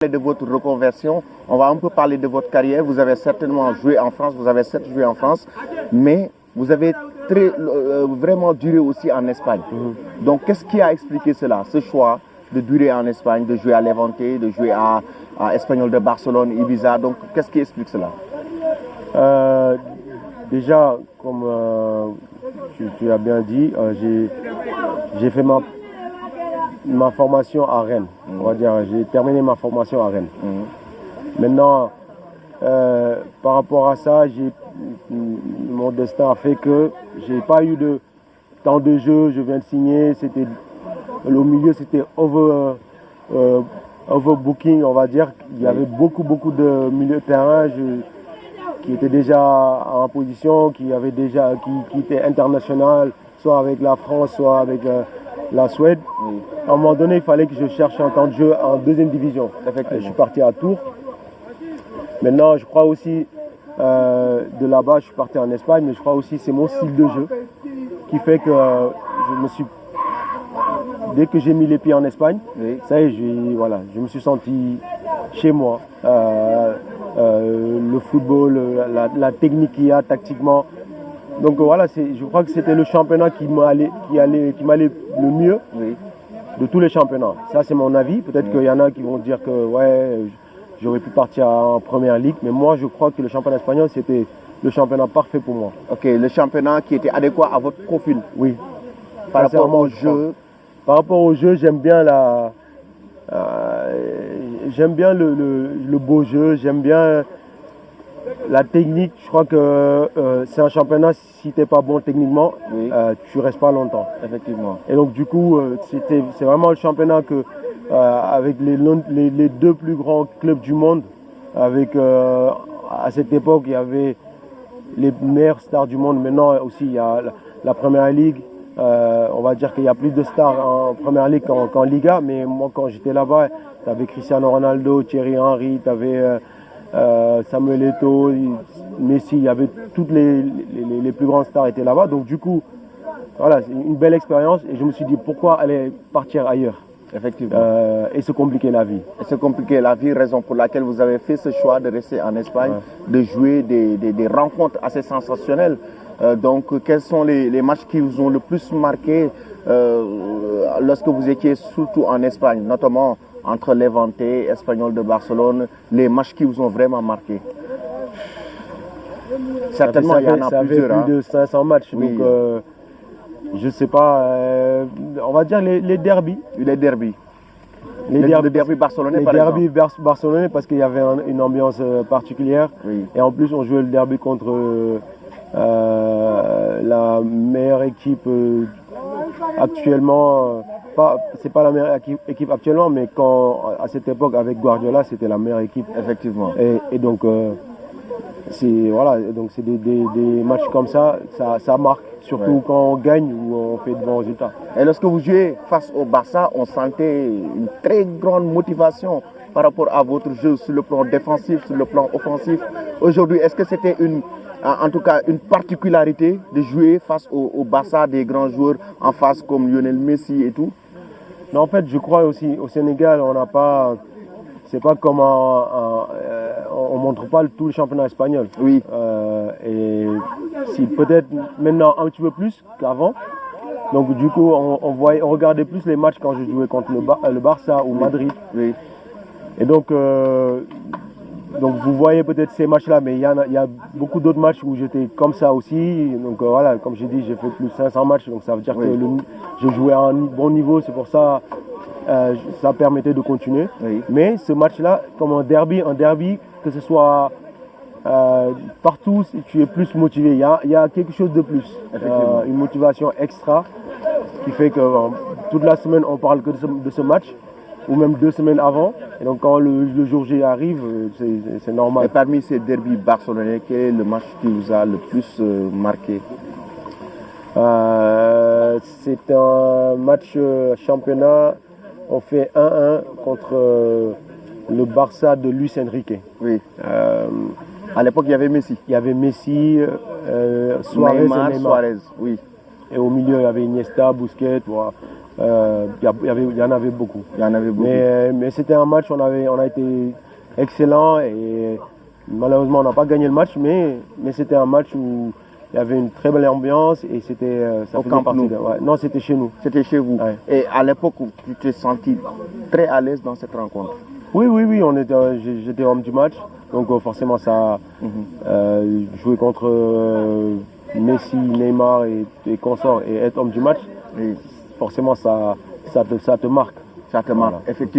De votre reconversion, on va un peu parler de votre carrière. Vous avez certainement joué en France, vous avez certes joué en France, mais vous avez vraiment duré aussi en Espagne. Donc, qu'est-ce qui a expliqué cela, ce choix de durer en Espagne, de jouer à Levante, de jouer à Espanyol de Barcelone, Ibiza? Donc, qu'est-ce qui explique cela? Déjà, comme tu as bien dit, j'ai fait ma formation à Rennes. On va dire, j'ai terminé ma formation à Rennes. Maintenant, par rapport à ça, mon destin a fait que j'ai pas eu de temps de jeu. Je viens de signer. Au milieu, c'était overbooking, on va dire. Il y avait beaucoup de milieux de terrain qui étaient déjà en position, qui étaient international, soit avec la France, soit avec la Suède. À un moment donné, il fallait que je cherche un temps de jeu en deuxième division. Je suis parti à Tours. Maintenant, je crois aussi, de là-bas, je suis parti en Espagne, mais je crois aussi que c'est mon style de jeu qui fait que dès que j'ai mis les pieds en Espagne, ça y est, je me suis senti chez moi. Le football, la technique qu'il y a tactiquement. Donc voilà, je crois que c'était le championnat qui m'allait le mieux de tous les championnats. Ça, c'est mon avis. Peut-être qu'il y en a qui vont dire que j'aurais pu partir en première ligue, mais moi, je crois que le championnat espagnol, c'était le championnat parfait pour moi. Ok, le championnat qui était adéquat à votre profil. Oui. Par rapport au jeu. Par rapport au jeu, j'aime bien le beau jeu, j'aime bien la technique. Je crois que c'est un championnat, si tu n'es pas bon techniquement, tu ne restes pas longtemps. Effectivement. Et donc du coup, c'est vraiment le championnat que, avec les deux plus grands clubs du monde, à cette époque, il y avait les meilleures stars du monde. Maintenant aussi, il y a la Première Ligue. On va dire qu'il y a plus de stars en Première Ligue qu'en Liga, mais moi quand j'étais là-bas, tu avais Cristiano Ronaldo, Thierry Henry, tu avais Samuel Eto'o, Messi, il y avait toutes les plus grandes stars étaient là-bas. Donc du coup, voilà, c'est une belle expérience et je me suis dit pourquoi aller partir ailleurs. Effectivement. Et se compliquer la vie. Et se compliquer la vie, raison pour laquelle vous avez fait ce choix de rester en Espagne, de jouer des rencontres assez sensationnelles. Donc, quels sont les matchs qui vous ont le plus marqué lorsque vous étiez surtout en Espagne, notamment entre Levante et Espanyol de Barcelone, les matchs qui vous ont vraiment marqué? Certainement, il y en a plusieurs. Ça fait plus de 500 matchs, oui. Donc je ne sais pas, on va dire les derbys. Les derbys. Les derbys barcelonais, par exemple. Les derbys barcelonais parce qu'il y avait une ambiance particulière. Oui. Et en plus, on jouait le derby contre la meilleure équipe actuellement. C'est pas la meilleure équipe actuellement, mais à cette époque, avec Guardiola, c'était la meilleure équipe. Effectivement. Et donc, c'est des matchs comme ça marque. Surtout quand on gagne ou on fait de bons résultats. Et lorsque vous jouez face au Barça, on sentait une très grande motivation par rapport à votre jeu sur le plan défensif, sur le plan offensif. Aujourd'hui, est-ce que c'était en tout cas une particularité de jouer face au Barça, des grands joueurs en face comme Lionel Messi et tout? Non, en fait, je crois aussi au Sénégal, on n'a pas... C'est pas comme on montre pas tout le championnat espagnol. Oui. Et si peut-être maintenant un petit peu plus qu'avant. Donc du coup, on regardait plus les matchs quand je jouais contre le Barça ou Madrid. Oui. Et donc vous voyez peut-être ces matchs-là, mais il y a beaucoup d'autres matchs où j'étais comme ça aussi. Donc voilà, comme j'ai dit, j'ai fait plus de 500 matchs, donc ça veut dire que je jouais à un bon niveau. C'est pour ça. Ça permettait de continuer. Oui. Mais ce match-là, comme un derby, que ce soit partout, tu es plus motivé. Il y a quelque chose de plus, une motivation extra qui fait que toute la semaine, on parle que de ce match, ou même 2 semaines avant. Et donc quand le jour J arrive, c'est normal. Et parmi ces derbys barcelonais, quel est le match qui vous a le plus marqué? C'est un match championnat. On fait 1-1 contre le Barça de Luis Enrique. Oui. À l'époque, il y avait Messi. Il y avait Messi, Suarez et Neymar. Suarez, oui. Et au milieu, il y avait Iniesta, Busquets. Voilà. il y en avait beaucoup. Il y en avait beaucoup. Mais c'était un match, on a été excellent et malheureusement on n'a pas gagné le match, mais c'était un match où il y avait une très belle ambiance et c'était Au Camp Nou. Non, c'était chez nous. C'était chez vous. Ouais. Et à l'époque, tu t'es senti très à l'aise dans cette rencontre? Oui, j'étais homme du match, donc forcément ça, jouer contre Messi, Neymar et consorts et être homme du match, Oui. forcément ça te marque. Ça te marque, Voilà. effectivement.